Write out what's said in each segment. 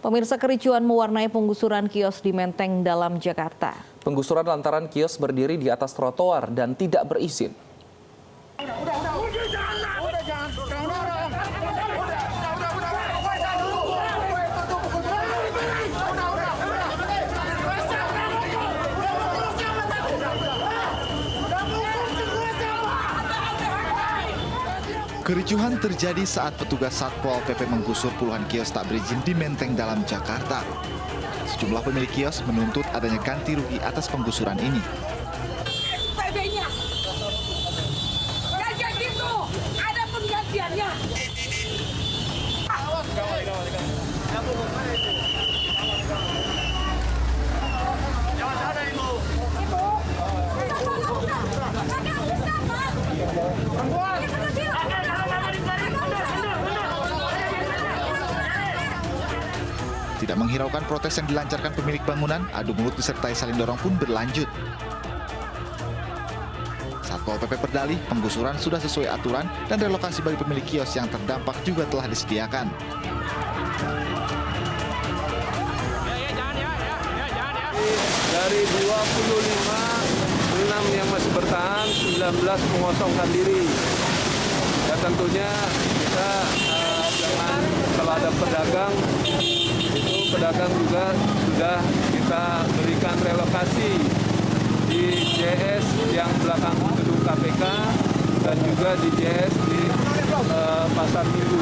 Pemirsa, kericuan mewarnai penggusuran kios di Menteng Dalam, Jakarta. Penggusuran lantaran kios berdiri di atas trotoar dan tidak berizin. Kericuhan terjadi saat petugas Satpol PP menggusur puluhan kios tak berizin di Menteng Dalam, Jakarta. Sejumlah pemilik kios menuntut adanya ganti rugi atas penggusuran ini. SPB-nya, kayak gitu, ada penggantiannya. Tidak menghiraukan protes yang dilancarkan pemilik bangunan, adu mulut disertai saling dorong pun berlanjut. Satpol PP berdalih, penggusuran sudah sesuai aturan dan relokasi bagi pemilik kios yang terdampak juga telah disediakan. Dari 25, 6 yang masih bertahan, 19 mengosongkan diri. Ya tentunya kita jangan, kalau ada pedagang, itu pedagang juga sudah kita berikan relokasi di JS yang belakang gedung KPK dan juga di JS di Pasar Minggu.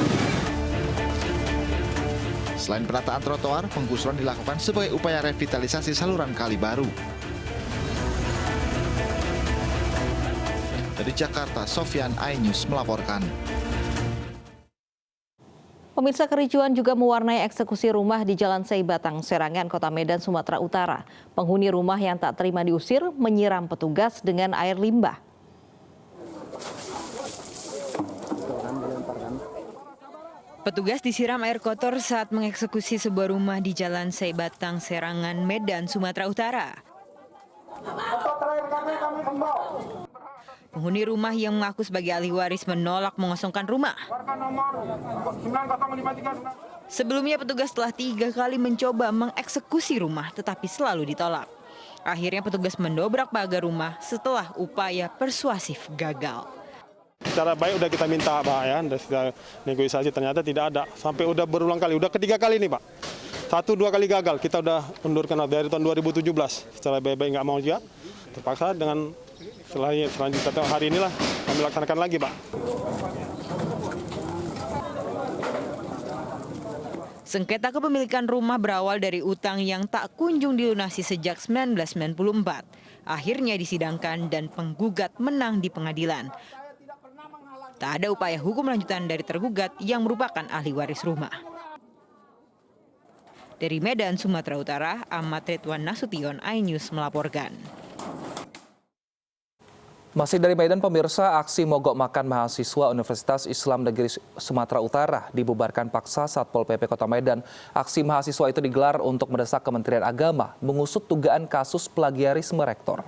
Selain penataan trotoar, penggusuran dilakukan sebagai upaya revitalisasi saluran kali baru. Dari Jakarta, Sofyan, iNews melaporkan. Pemirsa, kericuan juga mewarnai eksekusi rumah di Jalan Seibatang, Serangan, Kota Medan, Sumatera Utara. Penghuni rumah yang tak terima diusir menyiram petugas dengan air limbah. Petugas disiram air kotor saat mengeksekusi sebuah rumah di Jalan Seibatang, Serangan, Medan, Sumatera Utara. Penghuni rumah yang mengaku sebagai ahli waris menolak mengosongkan rumah. Sebelumnya petugas telah 3 kali mencoba mengeksekusi rumah tetapi selalu ditolak. Akhirnya petugas mendobrak pagar rumah setelah upaya persuasif gagal. Secara baik udah kita minta Pak ya, udah kita negosiasi, ternyata tidak ada. Sampai udah berulang kali, udah ketiga kali nih Pak. 1-2 kali gagal, kita udah undurkan dari tahun 2017. Secara baik-baik nggak mau juga, terpaksa dengan selanjutnya hari inilah kami laksanakan lagi Pak. Sengketa kepemilikan rumah berawal dari utang yang tak kunjung dilunasi sejak 1994. Akhirnya disidangkan dan penggugat menang di pengadilan. Tak ada upaya hukum lanjutan dari tergugat yang merupakan ahli waris rumah. Dari Medan, Sumatera Utara, Ahmad Ridwan Nasution, iNews melaporkan. Masih dari Medan, pemirsa, aksi mogok makan mahasiswa Universitas Islam Negeri Sumatera Utara dibubarkan paksa Satpol PP Kota Medan. Aksi mahasiswa itu digelar untuk mendesak Kementerian Agama mengusut dugaan kasus plagiarisme rektor.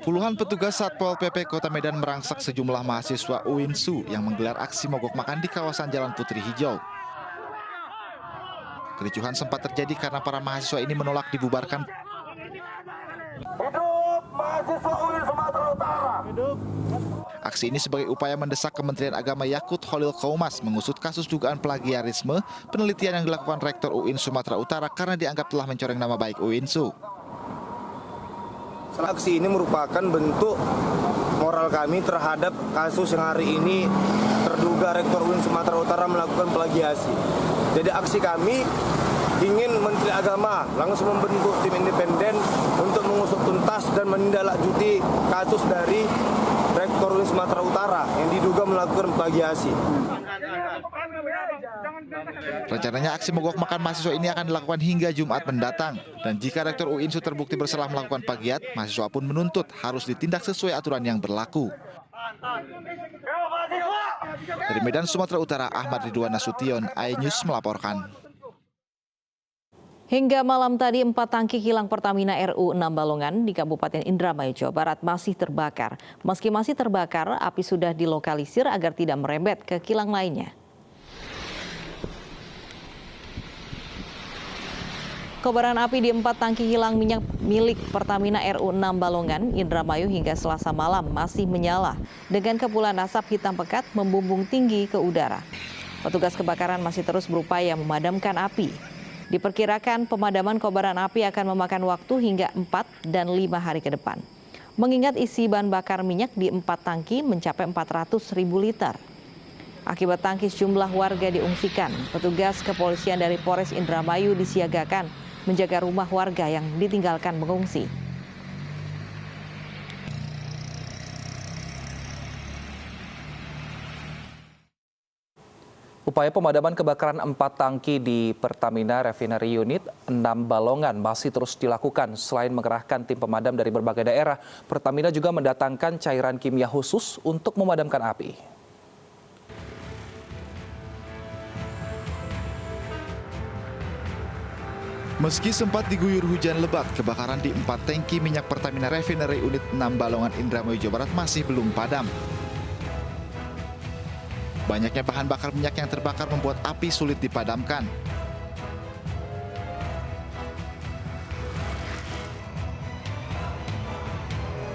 Puluhan petugas Satpol PP Kota Medan merangsak sejumlah mahasiswa UINSU yang menggelar aksi mogok makan di kawasan Jalan Putri Hijau. Kericuhan sempat terjadi karena para mahasiswa ini menolak dibubarkan. Hidup mahasiswa UIN Sumatera Utara. Aksi ini sebagai upaya mendesak Kementerian Agama Yakut Khalil Qaumas mengusut kasus dugaan plagiarisme penelitian yang dilakukan Rektor UIN Sumatera Utara karena dianggap telah mencoreng nama baik UINSU. Aksi ini merupakan bentuk moral kami terhadap kasus yang hari ini terduga Rektor UIN Sumatera Utara melakukan plagiasi. Jadi aksi kami ingin Menteri Agama langsung membentuk tim independen untuk mengusut tuntas dan menindaklanjuti kasus dari Rektor UIN Sumatera Utara yang diduga melakukan plagiasi. Rencananya aksi mogok makan mahasiswa ini akan dilakukan hingga Jumat mendatang. Dan jika Rektor UINSU terbukti bersalah melakukan plagiat, mahasiswa pun menuntut harus ditindak sesuai aturan yang berlaku. Dari Medan, Sumatera Utara, Ahmad Ridwan Nasution, iNews melaporkan. Hingga malam tadi 4 tangki kilang Pertamina RU 6 Balongan di Kabupaten Indramayu, Jawa Barat masih terbakar. Meski masih terbakar, api sudah dilokalisir agar tidak merembet ke kilang lainnya. Kobaran api di 4 tangki kilang minyak milik Pertamina RU 6 Balongan, Indramayu hingga Selasa malam masih menyala dengan kepulan asap hitam pekat membumbung tinggi ke udara. Petugas kebakaran masih terus berupaya memadamkan api. Diperkirakan pemadaman kobaran api akan memakan waktu hingga 4 dan 5 hari ke depan. Mengingat isi bahan bakar minyak di 4 tangki mencapai 400.000 liter. Akibat tangki sejumlah warga diungsikan. Petugas kepolisian dari Polres Indramayu disiagakan menjaga rumah warga yang ditinggalkan mengungsi. Upaya pemadaman kebakaran 4 tangki di Pertamina Refinery Unit 6 Balongan masih terus dilakukan. Selain mengerahkan tim pemadam dari berbagai daerah, Pertamina juga mendatangkan cairan kimia khusus untuk memadamkan api. Meski sempat diguyur hujan lebat, kebakaran di 4 tangki minyak Pertamina Refinery Unit 6 Balongan Indramayu, Jawa Barat masih belum padam. Banyaknya bahan bakar minyak yang terbakar membuat api sulit dipadamkan.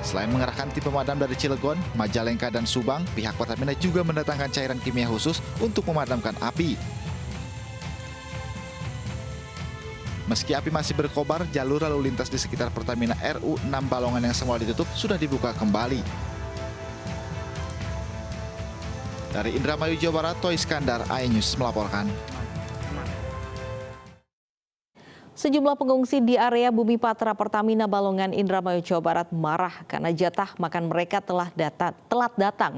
Selain mengerahkan tim pemadam dari Cilegon, Majalengka, dan Subang, pihak Pertamina juga mendatangkan cairan kimia khusus untuk memadamkan api. Meski api masih berkobar, jalur lalu lintas di sekitar Pertamina RU 6 Balongan yang semula ditutup sudah dibuka kembali. Dari Indramayu, Jawa Barat, Toy Iskandar, iNews melaporkan. Sejumlah pengungsi di area Bumi Patra Pertamina Balongan, Indramayu, Jawa Barat marah karena jatah makan mereka telat datang.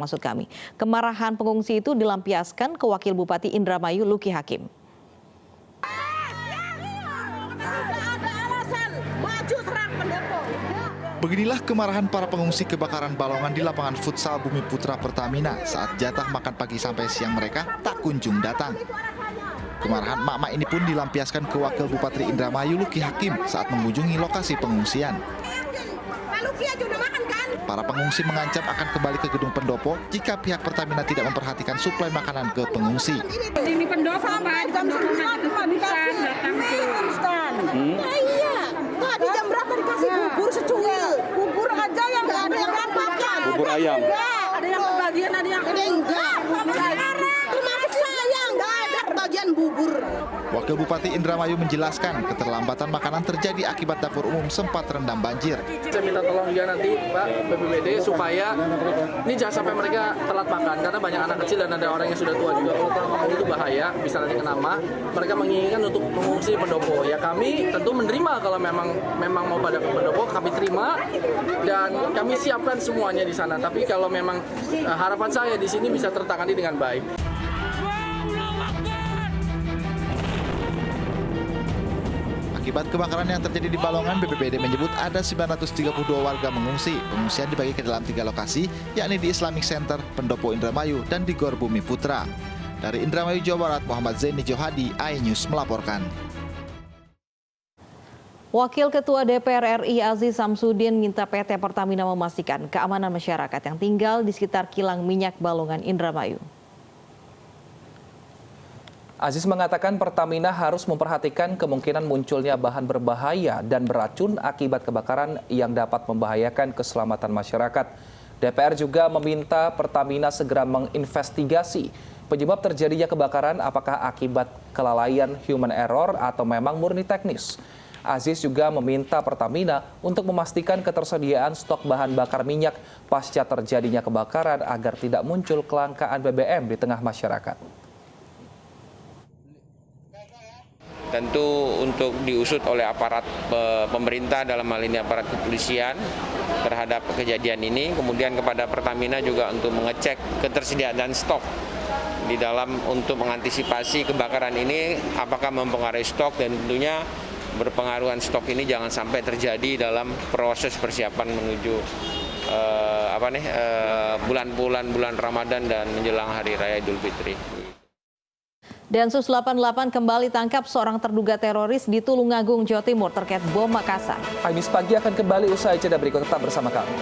Kemarahan pengungsi itu dilampiaskan ke Wakil Bupati Indramayu, Luki Hakim. Beginilah kemarahan para pengungsi kebakaran balongan di lapangan futsal Bumi Putra Pertamina saat jatah makan pagi sampai siang mereka tak kunjung datang. Kemarahan mak-mak ini pun dilampiaskan ke Wakil Bupati Indramayu, Luki Hakim, saat mengunjungi lokasi pengungsian. Para pengungsi mengancam akan kembali ke gedung pendopo jika pihak Pertamina tidak memperhatikan suplai makanan ke pengungsi. Ini pendopo, Pak. Jam 9 datang Tadi jam berapa dikasih bubur secuil? Bubur aja yang nggak ada yang makan. Bubur ayam. Ada yang kebagian, ada yang enggak. Termasuk saya nggak ada bagian bubur. Wakil Bupati Indramayu menjelaskan keterlambatan makanan terjadi akibat dapur umum sempat terendam banjir. Saya minta tolong juga nanti Pak BPBD supaya ini jangan sampai mereka telat makan karena banyak anak kecil dan ada orang yang sudah tua juga. Kalau itu bahaya, bisa nanti kena mah. Mereka menginginkan untuk mengungsi di pendopo. Ya kami tentu menerima kalau memang mau pada ke pendopo, kami terima dan kami siapkan semuanya di sana. Tapi kalau memang harapan saya di sini bisa tertangani dengan baik. Akibat kebakaran yang terjadi di Balongan, BPBD menyebut ada 932 warga mengungsi. Pengungsian dibagi ke dalam 3 lokasi, yakni di Islamic Center, Pendopo Indramayu, dan di Gor Bumi Putra. Dari Indramayu, Jawa Barat, Muhammad Zaini Johadi, iNews melaporkan. Wakil Ketua DPR RI Aziz Samsudin minta PT Pertamina memastikan keamanan masyarakat yang tinggal di sekitar kilang minyak Balongan, Indramayu. Aziz mengatakan Pertamina harus memperhatikan kemungkinan munculnya bahan berbahaya dan beracun akibat kebakaran yang dapat membahayakan keselamatan masyarakat. DPR juga meminta Pertamina segera menginvestigasi penyebab terjadinya kebakaran, apakah akibat kelalaian human error atau memang murni teknis. Aziz juga meminta Pertamina untuk memastikan ketersediaan stok bahan bakar minyak pasca terjadinya kebakaran agar tidak muncul kelangkaan BBM di tengah masyarakat. Tentu untuk diusut oleh aparat pemerintah, dalam hal ini aparat kepolisian terhadap kejadian ini, kemudian kepada Pertamina juga untuk mengecek ketersediaan stok di dalam untuk mengantisipasi kebakaran ini, apakah mempengaruhi stok, dan tentunya berpengaruhan stok ini jangan sampai terjadi dalam proses persiapan menuju bulan Ramadan dan menjelang Hari Raya Idul Fitri. Densus 88 kembali tangkap seorang terduga teroris di Tulungagung, Jawa Timur terkait bom Makassar. Kamis pagi akan kembali usai jeda berikut, tetap bersama kami.